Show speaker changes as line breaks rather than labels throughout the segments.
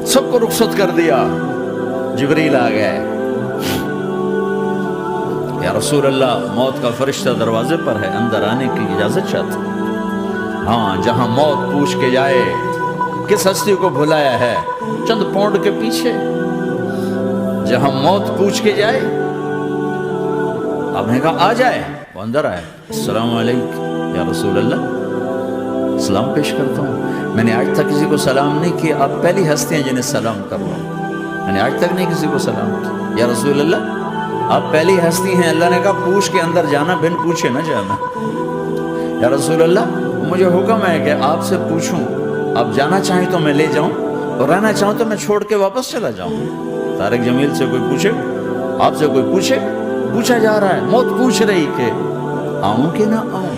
سب کو رخصت کر دیا. جبریل آ گئے. یا رسول اللہ موت کا فرشتہ دروازے پر ہے, اندر آنے کی اجازت چاہتا. ہاں, جہاں موت پوچھ کے جائے کس ہستی کو بھلایا ہے, چند پونڈ کے پیچھے جہاں موت پوچھ کے جائے. آپ نے کہا آ جائے, وہ اندر آئے. السلام علیکم یا رسول اللہ, سلام پیش کرتا ہوں. میں نے آج تک کسی کو سلام نہیں کیا, آپ پہلی ہستی ہیں جنہیں سلام کر رہا ہوں. میں نے آج تک نہیں کسی کو سلام کیا. یا رسول اللہ آپ پہلی ہستی ہیں. اللہ نے کہا پوچھ کے اندر جانا, بن پوچھے نہ جانا. یا رسول اللہ مجھے حکم ہے کہ آپ سے پوچھوں, آپ جانا چاہیں تو میں لے جاؤں, اور رہنا چاہوں تو میں چھوڑ کے واپس چلا جاؤں. طارق جمیل سے کوئی پوچھے, آپ سے کوئی پوچھے, پوچھا جا رہا ہے, موت پوچھ رہی کہ آؤں کہ نہ آؤں.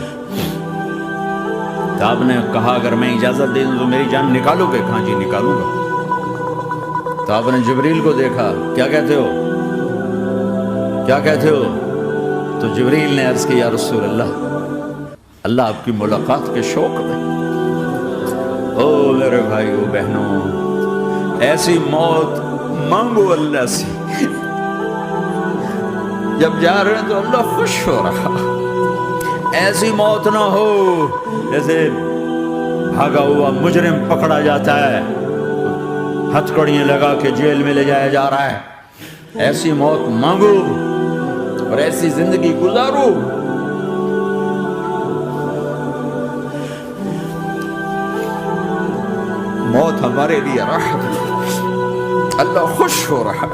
تو آپ نے کہا اگر میں اجازت دے دوں تو میری جان نکالو گے؟ کہاں جی نکالوں گا. تو آپ نے جبریل کو دیکھا, کیا کہتے ہو, کیا کہتے ہو؟ تو جبریل نے عرض کی یا رسول اللہ اللہ آپ کی ملاقات کے شوق میں. او میرے بھائیو بہنوں, ایسی موت مانگو اللہ سے. جب جا رہے ہیں تو اللہ خوش ہو رہا. ایسی موت نہ ہو جیسے بھاگا ہوا مجرم پکڑا جاتا ہے, ہتھکڑیاں لگا کے جیل میں لے جایا جا رہا ہے. ایسی موت مانگو اور ایسی زندگی گزارو. موت ہمارے لیے راحت, اللہ خوش ہو رہا.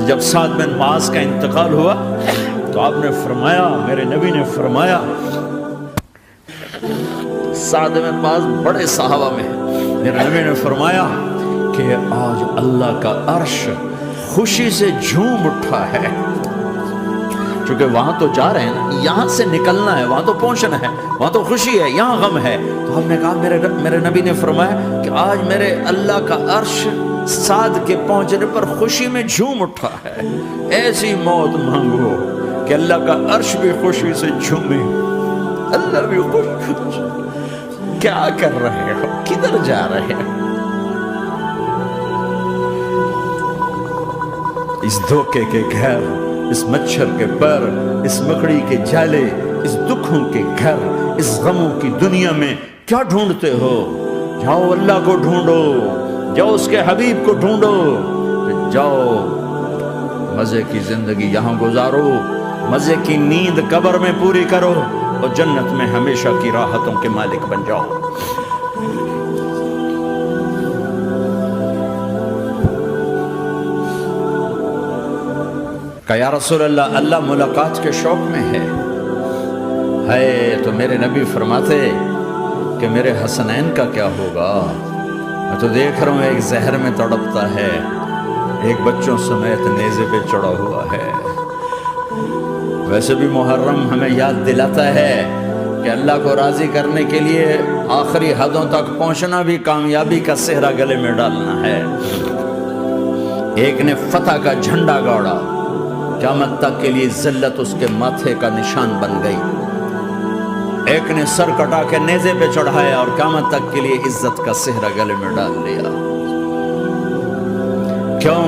جب سعد بن معاذ کا انتقال ہوا تو آپ نے فرمایا, میرے نبی نے فرمایا, سعد بن معاذ بڑے صحابہ میں, میرے نبی نے فرمایا کہ آج اللہ کا عرش خوشی سے جھوم اٹھا ہے. چونکہ وہاں تو جا رہے ہیں, یہاں سے نکلنا ہے, وہاں تو پہنچنا ہے, وہاں تو خوشی ہے, یہاں غم ہے. تو ہم نے کہا میرے نبی نے فرمایا کہ آج میرے اللہ کا عرش سعد کے پہنچنے پر خوشی میں جھوم اٹھا ہے. ایسی موت مانگو کہ اللہ کا عرش بھی خوشی سے جھومے, اللہ بھی خوش. کیا کر رہے ہو, کدھر جا رہے ہو؟ اس دھوکے کے گھر, اس مچھر کے پر, اس مکڑی کے جالے, اس دکھوں کے گھر, اس غموں کی دنیا میں کیا ڈھونڈتے ہو؟ جاؤ اللہ کو ڈھونڈو, جاؤ اس کے حبیب کو ڈھونڈو, جاؤ مزے کی زندگی یہاں گزارو, مزے کی نیند قبر میں پوری کرو, اور جنت میں ہمیشہ کی راحتوں کے مالک بن جاؤ. کہ یا رسول اللہ اللہ ملاقات کے شوق میں ہے. تو میرے نبی فرماتے کہ میرے حسنین کا کیا ہوگا؟ میں تو دیکھ رہا ہوں ایک زہر میں تڑپتا ہے, ایک بچوں سمیت نیزے پہ چڑھا ہوا ہے. ویسے بھی محرم ہمیں یاد دلاتا ہے کہ اللہ کو راضی کرنے کے لیے آخری حدوں تک پہنچنا بھی کامیابی کا صحرا گلے میں ڈالنا ہے. ایک نے فتح کا جھنڈا گاڑا, قیامت تک کے لیے ذلت اس کے ماتھے کا نشان بن گئی. ایک نے سر کٹا کے نیزے پہ چڑھایا اور قیامت تک کے لیے عزت کا صحرا گلے میں ڈال لیا. کیوں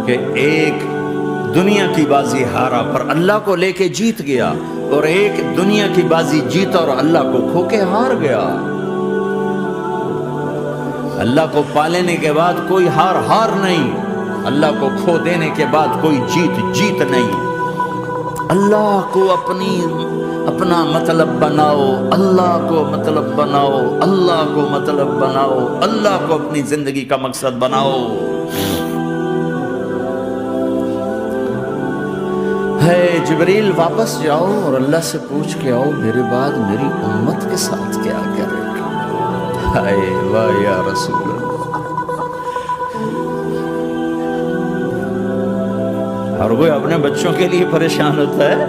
کہ ایک دنیا کی بازی ہارا پر اللہ کو لے کے جیت گیا, اور ایک دنیا کی بازی جیتا اور اللہ کو کھو کے ہار گیا. اللہ کو پا لینے کے بعد کوئی ہار نہیں, اللہ کو کھو دینے کے بعد کوئی جیت نہیں. اللہ کو اپنا مطلب بناؤ, اللہ کو مطلب بناؤ, اللہ کو مطلب بناؤ, اللہ کو اپنی زندگی کا مقصد بناؤ. جبریل واپس جاؤ اور اللہ سے پوچھ کے آؤ میرے بعد میری امت کے ساتھ کیا کرے گا. واہ یا رسول اللہ. اور کوئی اپنے بچوں کے لیے پریشان ہوتا ہے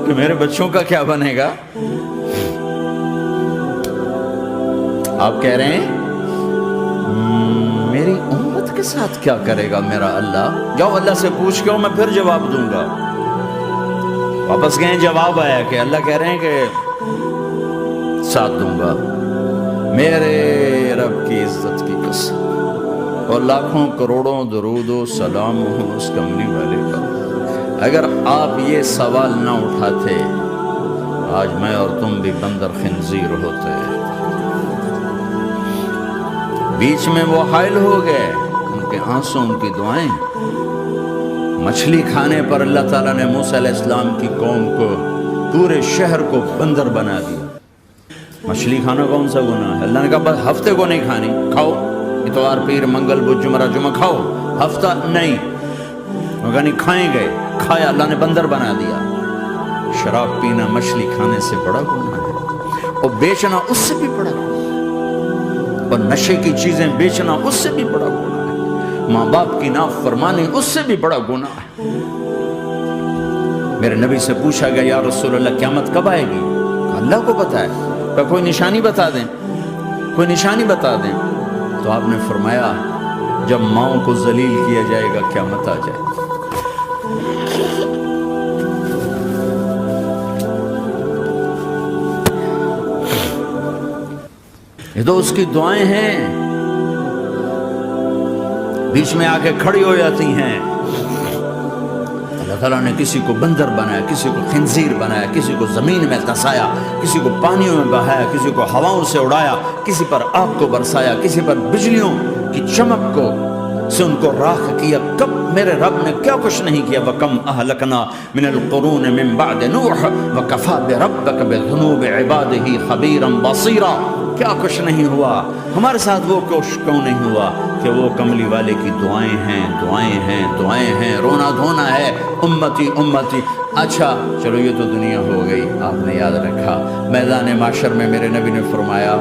کہ میرے بچوں کا کیا بنے گا. آپ کہہ رہے ہیں میری امت کے ساتھ کیا کرے گا میرا اللہ. جاؤ اللہ سے پوچھ کے آؤ, میں پھر جواب دوں گا. واپس گئے, جواب آیا کہ اللہ کہہ رہے ہیں کہ ساتھ دوں گا. میرے رب کی عزت کی قسم، اور لاکھوں کروڑوں درود و سلام ہو اس کملی والے پر، اگر آپ یہ سوال نہ اٹھاتے آج میں اور تم بھی بندر خنزیر ہوتے۔ بیچ میں وہ حائل ہو گئے، ان کے آنسوں ان کی دعائیں۔ مچھلی کھانے پر اللہ تعالیٰ نے موسیٰ علیہ السلام کی قوم کو، پورے شہر کو بندر بنا دیا۔ مچھلی کھانا کون سا گناہ ہے؟ اللہ نے کہا بس ہفتے کو نہیں کھانی، کھاؤ اتوار پیر منگل بدھ جمعہ جمعہ کھاؤ، ہفتہ نہیں۔ وہ کہا نہیں کھائیں گے، کھایا، اللہ نے بندر بنا دیا۔ شراب پینا مچھلی کھانے سے بڑا گناہ ہے، اور بیچنا اس سے بھی بڑا گناہ ہے، اور نشے کی چیزیں بیچنا اس سے بھی بڑا گناہ ہے، ماں باپ کی نافرمانی اس سے بھی بڑا گناہ ہے۔ میرے نبی سے پوچھا گیا یا رسول اللہ قیامت کب آئے گی؟ اللہ کو پتہ ہے، کہ کوئی نشانی بتا دیں، کوئی نشانی بتا دیں۔ تو آپ نے فرمایا جب ماؤں کو ذلیل کیا جائے گا قیامت آ جائے گی۔ یہ تو اس کی دعائیں ہیں، بیچ میں آ کے کھڑی ہو جاتی ہیں۔ اللہ تعالیٰ نے کسی کو بندر بنایا، کسی کو خنزیر بنایا، کسی کو زمین میں دھسایا، کسی کو پانیوں میں بہایا، کسی کو ہواؤں سے اڑایا، کسی پر آگ کو برسایا، کسی پر بجلیوں کی چمک کو سے ان کو راکھ کیا۔ کب میرے رب نے کیا کچھ نہیں کیا۔ وَكَمْ أَهْلَكْنَا مِنَ الْقُرُونِ مِنْ بَعْدِ نُوحٍ وَكَفَى بِرَبِّكَ بِذُنُوبِ عِبَادِهِ خَبِيرًا بَصِيرًا۔ کیا کچھ نہیں ہوا ہمارے ساتھ، وہ کچھ کیوں نہیں ہوا کہ وہ کملی والے کی دعائیں ہیں، دعائیں ہیں، دعائیں ہیں، رونا دھونا ہے، امتی امتی۔ اچھا چلو یہ تو دنیا ہو گئی، آپ نے یاد رکھا میدان معاشر میں میرے نبی نے فرمایا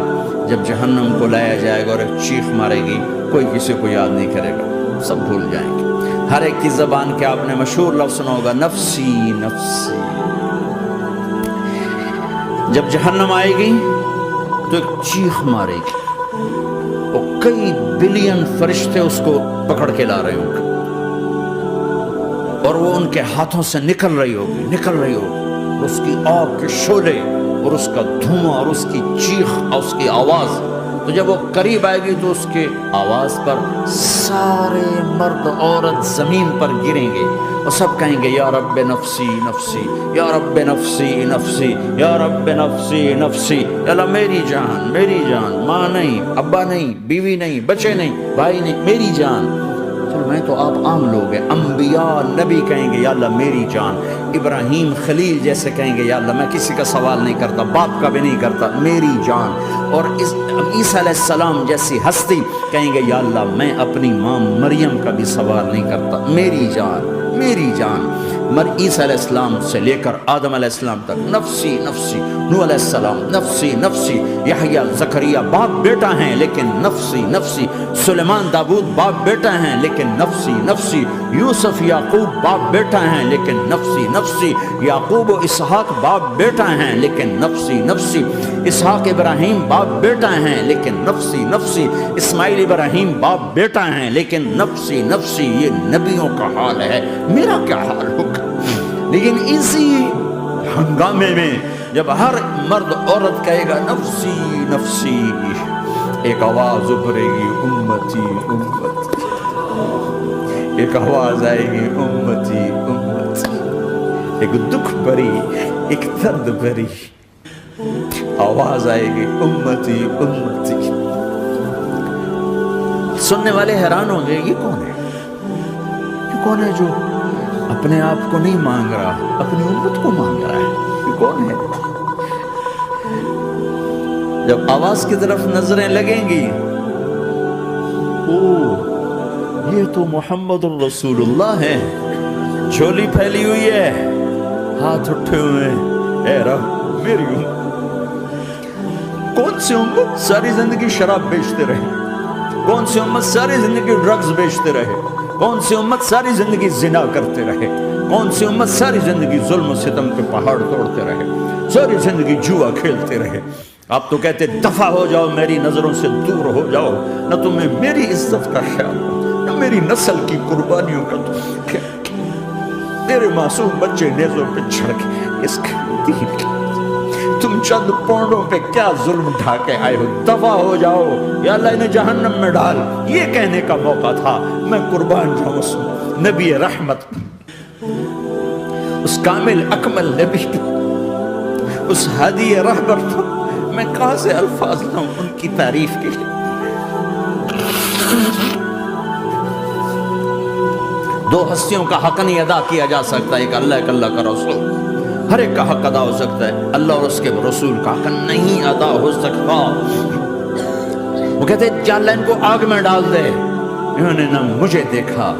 جب جہنم کو لایا جائے گا اور ایک چیخ مارے گی، کوئی کسی کو یاد نہیں کرے گا، سب بھول جائیں گے۔ ہر ایک کی زبان کے آپ نے مشہور لفظ سنا ہوگا نفسی نفسی۔ جب جہنم آئے گی تو ایک چیخ مارے گی، اور کئی بلین فرشتے اس کو پکڑ کے لا رہے ہوں گے، اور وہ ان کے ہاتھوں سے نکل رہی ہوگی، اور اس کی آگ کے شعلے اور اس کا دھواں اور اس کی چیخ اور اس کی آواز۔ تو جب وہ قریب آئے گی تو اس کے آواز پر سارے مرد عورت زمین پر گریں گے اور سب کہیں گے یا رب نفسی نفسی، یا رب نفسی نفسی، یا رب نفسی نفسی۔ یا اللہ میری جان، میری جان، ماں نہیں، ابا نہیں، بیوی نہیں، بچے نہیں، بھائی نہیں، میری جان۔ چلو میں تو آپ عام لوگ ہیں، انبیاء نبی کہیں گے یا اللہ میری جان، ابراہیم خلیل جیسے کہیں گے یا اللہ میں کسی کا سوال نہیں کرتا، باپ کا بھی نہیں کرتا، میری جان۔ اور عیسیٰ علیہ السلام جیسی ہستی کہیں گے یا اللہ میں اپنی ماں مریم کا بھی سوال نہیں کرتا، میری جان، میری جان۔ عیسیٰ علیہ السلام سے لے کر آدم علیہ السلام تک نفسی نفسی، نوح علیہ السلام نفسی نفسی، یحییٰ زکریا باپ بیٹا ہیں لیکن نفسی نفسی، سلیمان داؤد باپ بیٹا ہیں لیکن نفسی نفسی، یوسف یعقوب باپ بیٹا ہیں لیکن نفسی نفسی، یعقوب و اسحاق باپ بیٹا ہیں لیکن نفسی نفسی، اسحاق ابراہیم باپ بیٹا ہیں لیکن نفسی نفسی، اسماعیل ابراہیم باپ بیٹا ہیں لیکن نفسی نفسی۔ یہ نبیوں کا حال ہے، میرا کیا حال ہوگا؟ لیکن اسی ہنگامے میں جب ہر مرد عورت کہے گا نفسی نفسی، ایک آواز ابھرے گی امتی امتی، ایک آواز آئے گی امتی امتی، ایک دکھ بھری، ایک درد بھری آواز آئے گی امتی امتی۔ سننے والے حیران ہوں گے یہ کون ہے؟ یہ کون ہے جو اپنے آپ کو نہیں مانگ رہا، اپنی امت کو مانگ رہا ہے؟ یہ کون ہے؟ جب آواز کی طرف نظریں لگیں گی، یہ تو محمد الرسول اللہ ہے، جھولی پھیلی ہوئی ہے، ہاتھ اٹھے ہوئے ہیں، اے رب میری امت۔ کون سی امت ساری زندگی شراب بیچتے رہے؟ کون سی امت ساری زندگی ڈرگز بیچتے رہے؟ کون سی امت ساری زندگی زنا کرتے رہے؟ کون سی امت ساری زندگی ظلم و ستم کے پہاڑ توڑتے رہے؟ ساری زندگی جوا کھیلتے رہے؟ آپ تو کہتے دفع ہو جاؤ، میری نظروں سے دور ہو جاؤ، نہ تمہیں میری عزت کا خیال ہو، نہ میری نسل کی قربانیوں کا تم خیال، میرے معصوم بچے نیزوں پہ چڑھ کے اس کے دین کے تم چند پونڈوں پہ کیا ظلم ڈھا کے آئے ہو، دفع ہو جاؤ یا اللہ انہیں جہنم میں ڈال، یہ کہنے کا موقع تھا۔ میں قربان جاؤں اس نبی رحمت، اس کامل اکمل نبی، اس ہادی رہبر پر میں کہاں سے الفاظ لاؤں ان کی تعریف کے لیے۔ دو ہستیوں کا حق نہیں ادا کیا جا سکتا، ایک اللہ، ایک اللہ کا رسول۔ ہر ایک کا حق ادا ہو سکتا ہے، اللہ اور اس کے رسول کا حق نہیں ادا ہو سکتا۔ وہ کہتے ہیں یا اللہ ان کو آگ میں ڈال دے۔ انہوں نے نہ مجھے دیکھا،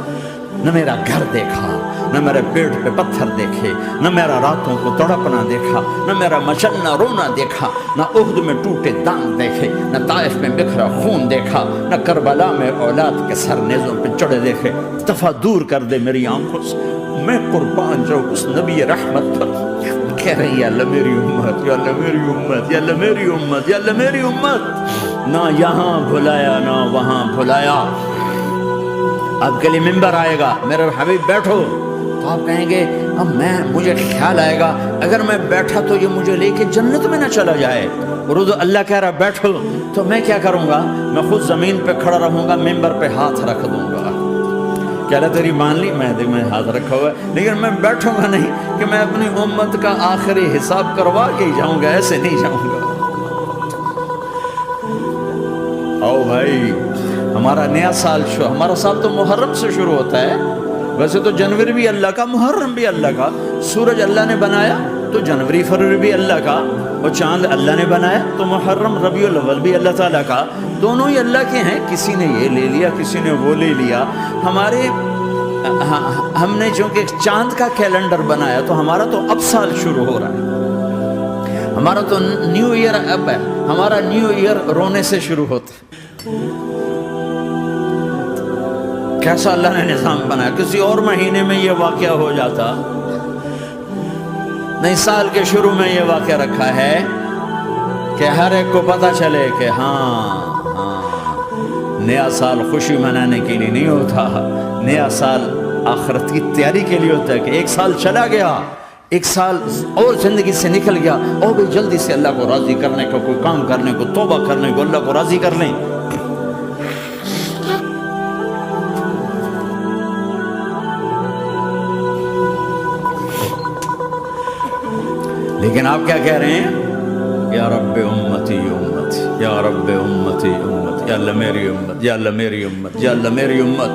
نہ میرا گھر دیکھا، نہ میرے پیٹ پہ پتھر دیکھے، نہ میرا راتوں کو تڑپنا دیکھا، نہ میرا مچلنا رونا دیکھا، نہ احد میں ٹوٹے دانت دیکھے، نہ طائف میں بکھرا خون دیکھا، نہ کربلا میں اولاد کے سر نیزوں پہ چڑھے دیکھے۔ دفع دور کر دے میری آنکھوں سے، میں قربان جاؤں اس نبی رحمت پر۔ کہہ رہے ہیں یا اللہ میری امت، یا اللہ میری امت، یا اللہ میری امت، یا اللہ میری امت۔ نہ یہاں بھلایا نہ وہاں بھلایا۔ آپ کے لیے ممبر آئے گا، میرے حبیب بیٹھو، تو آپ کہیں گے اب مجھے خیال آئے گا اگر میں بیٹھا تو یہ مجھے لے کے جنت میں نہ چلا جائے، اور اللہ کہہ رہا بیٹھو، تو میں کیا کروں گا؟ میں خود زمین پہ کھڑا رہوں گا، ممبر پہ ہاتھ رکھ دوں گا۔ کہہ رہا تیری مان لی، میں ہاتھ رکھا ہوا ہے، لیکن میں بیٹھوں گا نہیں کہ میں اپنی امت کا آخری حساب کروا کے ہی جاؤں گا، ایسے نہیں جاؤں گا۔ آؤ بھائی، ہمارا نیا سال ہمارا سال تو محرم سے شروع ہوتا ہے۔ ویسے تو جنوری بھی اللہ کا، محرم بھی اللہ کا، سورج اللہ نے بنایا تو جنوری فروری بھی اللہ کا، اور چاند اللہ نے بنایا تو محرم ربیع الاول بھی اللہ تعالیٰ کا، دونوں ہی اللہ کے ہیں۔ کسی نے یہ لے لیا، کسی نے وہ لے لیا۔ ہم نے چونکہ چاند کا کیلنڈر بنایا تو ہمارا تو اب سال شروع ہو رہا ہے، ہمارا تو نیو ایئر اب ہے، ہمارا نیو ایئر رونے سے شروع ہوتا ہے۔ کیسا اللہ نے نظام بنایا، کسی اور مہینے میں یہ واقعہ ہو جاتا، نہیں سال کے شروع میں یہ واقعہ رکھا ہے کہ ہر ایک کو پتہ چلے کہ ہاں نیا سال خوشی منانے کے لیے نہیں ہوتا، نیا سال آخرت کی تیاری کے لیے ہوتا ہے کہ ایک سال چلا گیا، ایک سال اور زندگی سے نکل گیا، اور بھی جلدی سے اللہ کو راضی کرنے کا کوئی کام کرنے کو، توبہ کرنے کو، اللہ کو راضی کر لیں۔ لیکن آپ کیا کہہ رہے ہیں؟ یا رب امتی امت، یا رب امتی امت، یا اللہ میری امت، یا اللہ میری امت، یا اللہ میری امت۔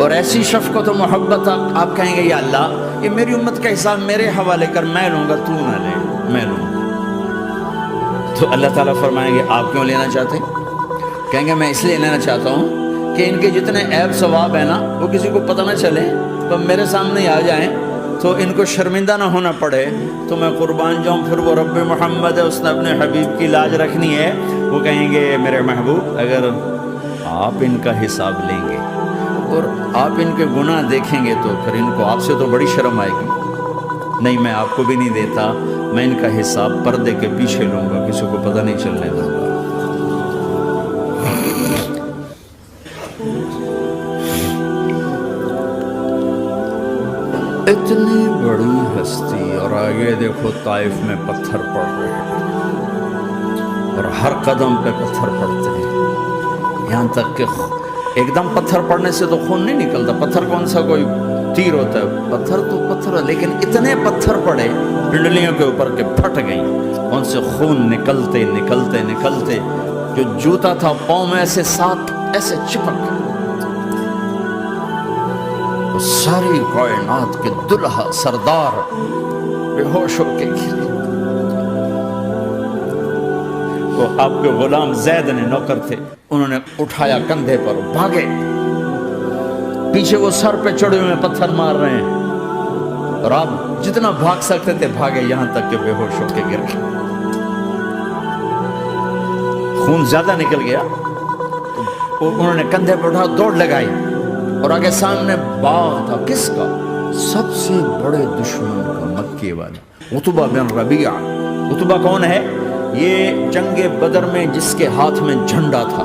اور ایسی شفقت و محبت آپ کہیں گے یا اللہ یہ میری امت کا حساب میرے حوالے کر، میں لوں گا، تو نہ لے، میں لوں گا۔ تو اللہ تعالیٰ فرمائیں گے آپ کیوں لینا چاہتے ہیں؟ کہیں گے میں اس لیے لینا چاہتا ہوں کہ ان کے جتنے عیب ثواب ہیں نا وہ کسی کو پتہ نہ چلے، تو میرے سامنے آ جائیں تو ان کو شرمندہ نہ ہونا پڑے، تو میں قربان جاؤں۔ پھر وہ رب محمد ہے، اس نے اپنے حبیب کی لاج رکھنی ہے، وہ کہیں گے میرے محبوب اگر آپ ان کا حساب لیں گے اور آپ ان کے گناہ دیکھیں گے تو پھر ان کو آپ سے تو بڑی شرم آئے گی۔ نہیں، میں آپ کو بھی نہیں دیتا، میں ان کا حساب پردے کے پیچھے لوں گا، کسی کو پتہ نہیں چلنے دوں گا۔ اتنی بڑی ہستی، اور آگے دیکھو طائف میں پتھر پڑ رہے ہیں، اور ہر قدم پہ پتھر پڑتے ہیں، یہاں تک کہ ایک دم پتھر پڑنے سے تو خون نہیں نکلتا، پتھر کون سا کوئی تیر ہوتا ہے، پتھر تو پتھر ہے، لیکن اتنے پتھر پڑے پنڈلیوں کے اوپر کہ پھٹ گئیں، ان سے خون نکلتے نکلتے نکلتے جو جوتا تھا پاؤں میں ایسے ساتھ ایسے چپک گئے۔ ساری کائنات کے دلہا سردار بے ہوش ہو کے گرے۔ وہ آپ کے غلام زید نے نوکر تھے، انہوں نے اٹھایا کندھے پر، بھاگے، پیچھے وہ سر پہ چڑھے ہوئے پتھر مار رہے ہیں، اور آپ جتنا بھاگ سکتے تھے بھاگے، یہاں تک کہ بے ہوش ہو کے گر گئے۔ خون زیادہ نکل گیا تو انہوں نے کندھے پر اٹھا، دوڑ لگائی، اور آگے سامنے باغ تھا، کس کا؟ سب سے بڑے دشمن کا، مکے والا عتبہ بن ربیعہ۔ عتبہ کون ہے؟ یہ جنگ بدر میں جس کے ہاتھ میں جھنڈا تھا،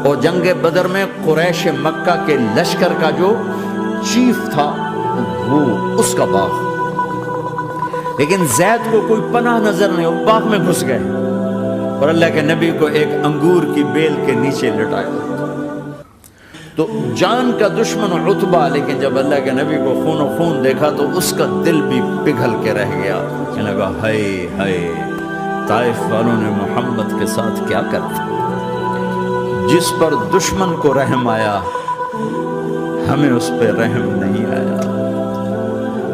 اور جنگ بدر میں قریش مکہ کے لشکر کا جو چیف تھا وہ اس کا باغ۔ لیکن زید کو کوئی پناہ نظر نہیں، وہ باغ میں گھس گئے اور اللہ کے نبی کو ایک انگور کی بیل کے نیچے لٹایا۔ تو جان کا دشمن عتبہ، لیکن جب اللہ کے نبی کو خون و خون دیکھا تو اس کا دل بھی پگھل کے رہ گیا، کہنے لگا ہائے ہائے طائف والوں نے محمد کے ساتھ کیا کرتا۔ جس پر دشمن کو رحم آیا ہمیں اس پہ رحم نہیں آیا،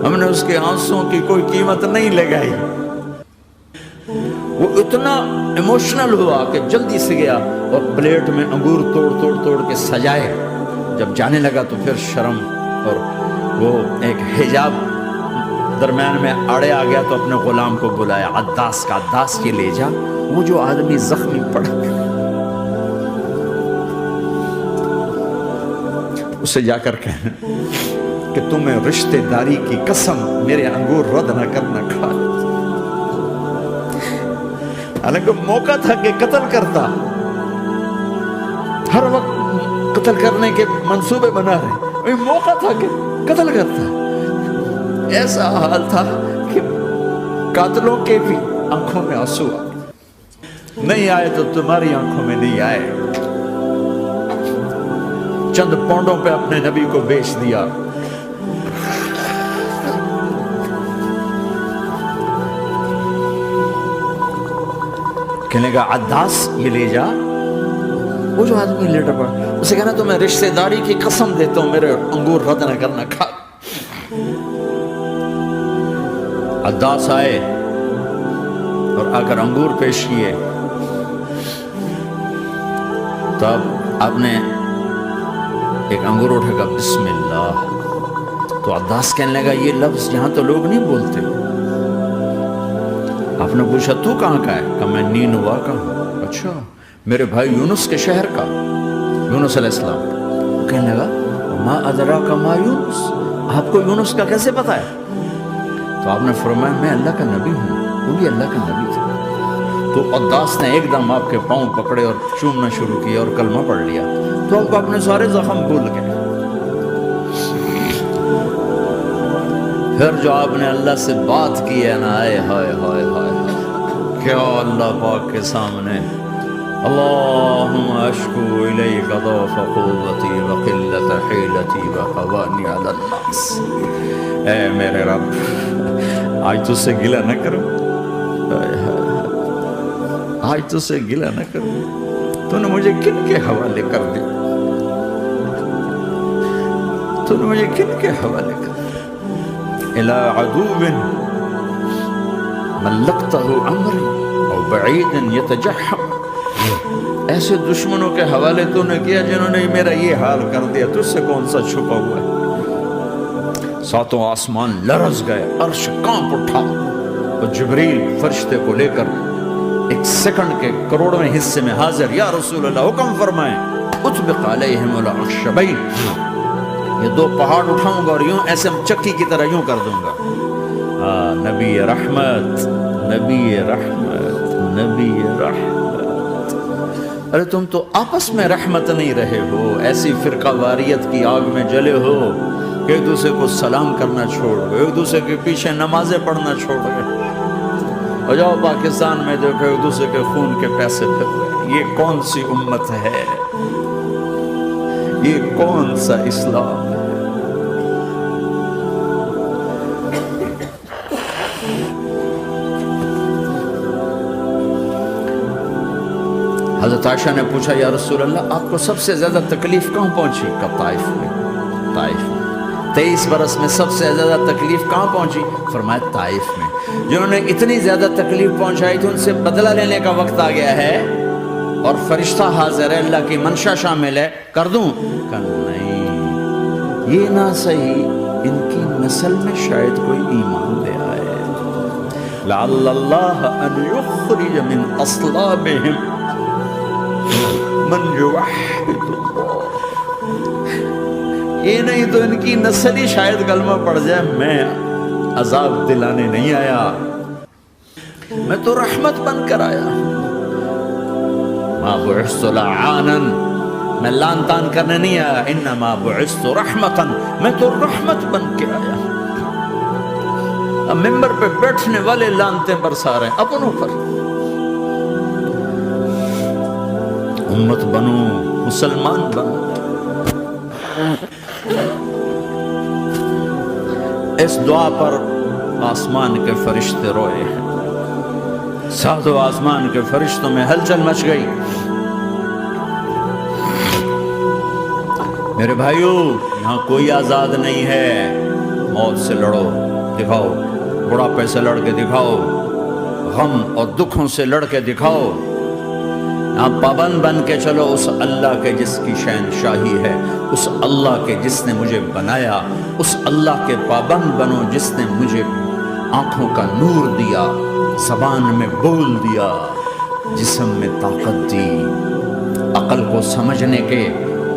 ہم نے اس کے آنسوں کی کوئی قیمت نہیں لگائی۔ وہ اتنا ایموشنل ہوا کہ جلدی سے گیا اور پلیٹ میں انگور توڑ کے سجائے۔ جب جانے لگا تو پھر شرم اور وہ ایک حجاب درمیان میں آڑے آ گیا تو اپنے غلام کو بلایا، عداس کا، عداس کے لے جا وہ جو آدمی زخمی پڑا اسے جا کر کہنا کہ تمہیں رشتہ داری کی قسم میرے انگور رد نہ کرنا کھا۔ حالانکہ موقع تھا کہ قتل کرتا، ہر وقت قتل کرنے کے منصوبے بنا رہے، موقع تھا کہ قتل کرتا۔ ایسا حال تھا کہ قاتلوں کے بھی آنکھوں میں آنسو آئے، نہیں آئے تو تمہاری آنکھوں میں نہیں آئے۔ چند پونڈوں پہ اپنے نبی کو بیچ دیا۔ کہنے کا عداس یہ لے جا، وہ جو آدمی لیٹا پڑا، اسے کہنا تو میں رشتہ داری کی قسم دیتا ہوں میرے انگور رد نہ کرنا کھا۔ عداس آئے اور آ کر انگور پیش کیے، تو اب آپ نے ایک انگور اٹھا کر بسم اللہ، تو عداس کہنے لگا یہ لفظ یہاں تو لوگ نہیں بولتے۔ آپ نے پوچھا تو کہاں کا ہے؟ کہا میں نینوا کا ہوں۔ اچھا، میرے بھائی یونس کے شہر کا، یونس علیہ السلام۔ کہنے لگا ما ادراک ما یونس، آپ کو یونس کا کیسے پتا ہے؟ تو آپ نے فرمایا میں اللہ کا نبی ہوں، وہ بھی اللہ کا نبی تھا۔ تو عداس نے ایک دم آپ کے پاؤں پکڑے اور چومنا شروع کیا اور کلمہ پڑھ لیا، تو آپ کو اپنے سارے زخم بھول گئے۔ پھر جو آپ نے اللہ سے بات کی ہے نا، آئے ہائے ہائے ہائے کیا اللہ پاک کے سامنے، اللہم اشکو الیک ضعف قوتی وقلت حیلتی وقوانی علی الناس۔ اے میرے رب آج تجھ سے گلہ نہ کروں، آج تجھ سے گلہ نہ کروں، تو نے مجھے کن کے حوالے کر دیا، تو نے مجھے کن کے حوالے کر دیا؟ الى عدو ملکتہ امری او بعید یتجحم، ایسے دشمنوں کے حوالے تو نے کیا جنہوں نے میرا یہ حال کر دیا، تجھ سے کون سا چھپا ہوا ہے؟ ساتوں آسمان لرز گئے، عرش کانپ اٹھا، اور جبریل فرشتے کو لے کر ایک سیکنڈ کے کروڑویں حصے میں حاضر، یا رسول اللہ حکم فرمائیں اطبق علیہم العشبین، یہ دو پہاڑ اٹھاؤں گا اور یوں ایسے چکی کی طرح یوں کر دوں گا۔ نبی رحمت، نبی رحمت، نبی رحمت۔ ارے تم تو آپس میں رحمت نہیں رہے ہو، ایسی فرقہ واریت کی آگ میں جلے ہو کہ ایک دوسرے کو سلام کرنا چھوڑ گئے، ایک دوسرے کے پیچھے نمازیں پڑھنا چھوڑ گئے، اور جاؤ پاکستان میں دیکھو ایک دوسرے کے خون کے پیسے پھر رہے۔ یہ کون سی امت ہے؟ یہ کون سا اسلام ہے؟ حضرت عائشہ نے پوچھا یا رسول اللہ آپ کو سب سے زیادہ تکلیف کہاں پہنچی؟ کہا طائف میں، طائف میں۔ 23 برس میں سب سے زیادہ تکلیف کہاں پہنچی؟ فرمایا طائف میں۔ جنہوں نے اتنی زیادہ تکلیف پہنچائی تھی ان سے بدلہ لینے کا وقت آ گیا ہے، اور فرشتہ حاضر ہے، اللہ کی منشا شامل ہے، کر دوں؟ کہا نہیں، یہ نہ صحیح، ان کی نسل میں شاید کوئی ایمان لے آئے، لعل اللہ ان یخرج من اصلابہم من یوحد اللہ، یہ نہیں تو ان کی نسل ہی شاید کلمہ پڑھ جائے، میں عذاب دلانے نہیں آیا، میں تو رحمت بن کر آیا، ما بعثت لعانا، میں لان تان کرنے نہیں آیا، انما بعثت رحمتا، میں تو رحمت بن کے آیا۔ اب ممبر پہ بیٹھنے والے لانتیں برسا رہے ہیں اپنوں پر. امت بنو، مسلمان بنو. اس دعا پر آسمان کے فرشتے روئے ہیں. ساتوں آسمان کے فرشتوں میں ہلچل مچ گئی. میرے بھائیوں، یہاں کوئی آزاد نہیں ہے. موت سے لڑو، دکھاؤ. بڑھاپے سے لڑ کے دکھاؤ. غم اور دکھوں سے لڑ کے دکھاؤ. آپ پابند بن کے چلو اس اللہ کے جس کی شہنشاہی ہے، اس اللہ کے جس نے مجھے بنایا. اس اللہ کے پابند بنو جس نے مجھے آنکھوں کا نور دیا، زبان میں بول دیا، جسم میں طاقت دی، عقل کو سمجھنے کے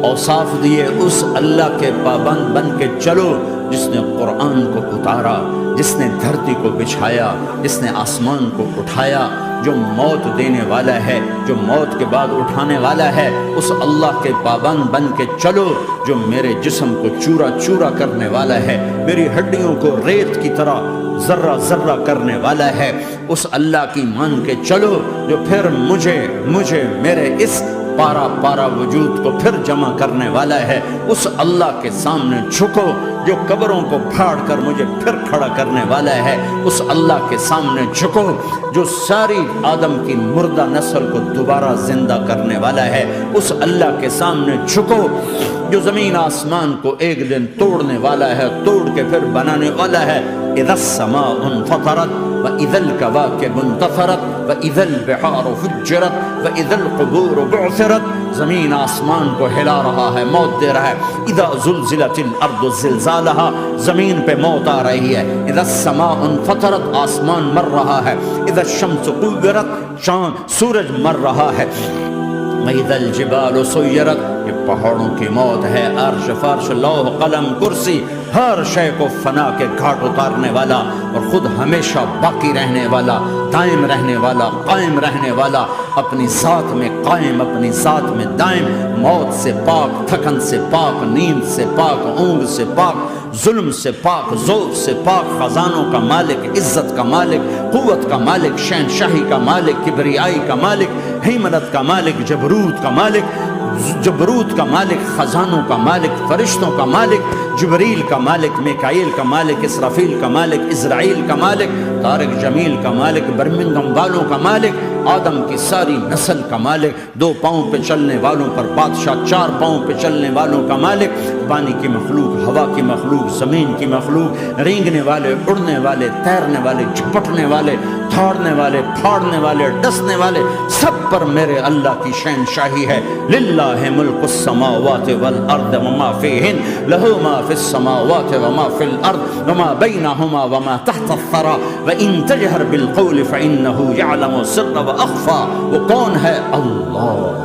اوصاف دیے. اس اللہ کے پابند بن کے چلو جس نے قرآن کو اتارا، جس نے دھرتی کو بچھایا، جس نے آسمان کو اٹھایا، جو موت دینے والا ہے، جو موت کے بعد اٹھانے والا ہے. اس اللہ کے پابند بن کے چلو جو میرے جسم کو چورا چورا کرنے والا ہے، میری ہڈیوں کو ریت کی طرح ذرہ ذرہ کرنے والا ہے. اس اللہ کی مان کے چلو جو پھر مجھے میرے اس پارا پارا وجود کو پھر جمع کرنے والا ہے. اس اللہ کے سامنے جھکو جو قبروں کو پھاڑ کر مجھے پھر کھڑا کرنے والا ہے. اس اللہ کے سامنے جھکو جو ساری آدم کی مردہ نسل کو دوبارہ زندہ کرنے والا ہے. اس اللہ کے سامنے جھکو جو زمین آسمان کو ایک دن توڑنے والا ہے، توڑ کے پھر بنانے والا ہے. اذا السماء انفطرت وَإِذَا الْكَوَاكِبُ انتَثَرَتْ وَإِذَا الْبِحَارُ فُجِّرَتْ وَإِذَا الْقُبُورُ بُعْثِرَتْ. زمین آسمان کو ہلا رہا ہے، موت دے رہا ہے. اذا زلزلت الارض زلزالها، زمین پہ موت آ رہی ہے. اذا السماء انفطرت، آسمان مر رہا ہے. اذا الشمس كُوِّرَتْ، سورج مر رہا ہے. وَإِذَا الْجِبَالُ سُيِّرَتْ، یہ پہاڑوں کی موت ہے. عرش فرش لوح قلم کرسی ہر شے کو فنا کے گھاٹ اتارنے والا اور خود ہمیشہ باقی رہنے والا، دائم رہنے والا، قائم رہنے والا، اپنی ذات میں قائم، اپنی ذات میں دائم. موت سے پاک، تھکن سے پاک، نیند سے پاک، اونگ سے پاک، ظلم سے پاک، ذوق سے پاک، خزانوں کا مالک، عزت کا مالک، قوت کا مالک، شہنشاہی کا مالک، کبریائی کا مالک، ہیمنت کا مالک، جبروت کا مالک، خزانوں کا مالک، فرشتوں کا مالک، جبریل کا مالک، میکائیل کا مالک، اسرافیل کا مالک، اسرائیل کا مالک، طارق جمیل کا مالک، برمنگھم والوں کا مالک، آدم کی ساری نسل کا مالک، 2 پاؤں پہ چلنے والوں پر بادشاہ، 4 پاؤں پہ چلنے والوں کا مالک، پانی کی مخلوق، ہوا کی مخلوق، زمین کی مخلوق، رینگنے والے، اڑنے والے، تیرنے والے، جھپٹنے والے، دھاڑنے والے، پھاڑنے والے، ڈسنے والے، سب پر میرے اللہ کی شہنشاہی ہے. للہ ملک السماوات والارض وما فیہن، لہ ما فی السماوات وما فی الارض وما بینہما وما تحت الثری وان تجہر بالقول فانہ یعلم السر واخفی. وہ کون ہے؟ اللہ.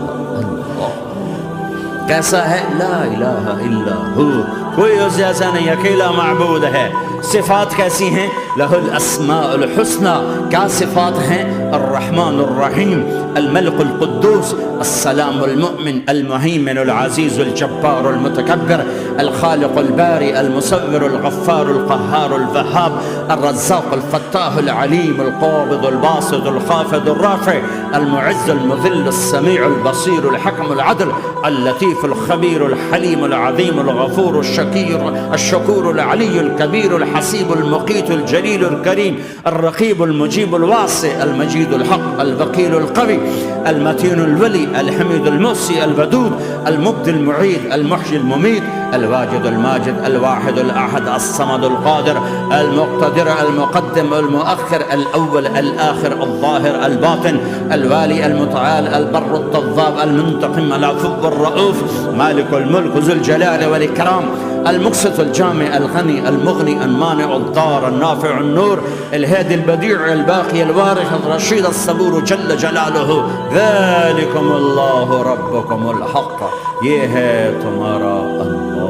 کیسا ہے؟ لا الہ الا ہو، کوئی اس جیسا نہیں، اکیلا معبود ہے. صفات کیسی ہیں؟ لہ الاسماء الحسنى. کیا صفات ہیں؟ الرحمن الرحیم، الملک القدوس، السلام المؤمن، المہیمن العزیز الجبار المتکبر، الخالق الباری المصور الغفار القہار الوہاب، الرزاق الفتاح العلیم القابض الباسط الخافض الرافع، المعز المذل السمیع البصیر الحکم العدل، اللطیف الخبیر الحلیم العظیم الغفور الشکور العلی الکبیر الحسیب المقیت الجلیل الکریم، الرقیب المجیب الواسع، المجید الحق، الوکیل القوی، المتین الولی، الحمید المحصی، الودود، المبدی المعید، المحیی الممید، الواجد الماجد، الواحد الأحد، الصمد القادر، المقتدر، المقدم، المؤخر، الأول، الآخر، الظاهر، الباطن، الوالي، المتعال، البر التضاب، المنتقم، العفو الرؤوف، مالك الملك ذو الجلال والإكرام، المقسط الجامع، الغني، المغني، المانع، الضار، النافع، النور، الهادي، البديع، الباقي، الوارث، الرشيد، الصبور جل جلاله. ذلكم الله ربكم الحق، یہ ہے تمہارا اللہ.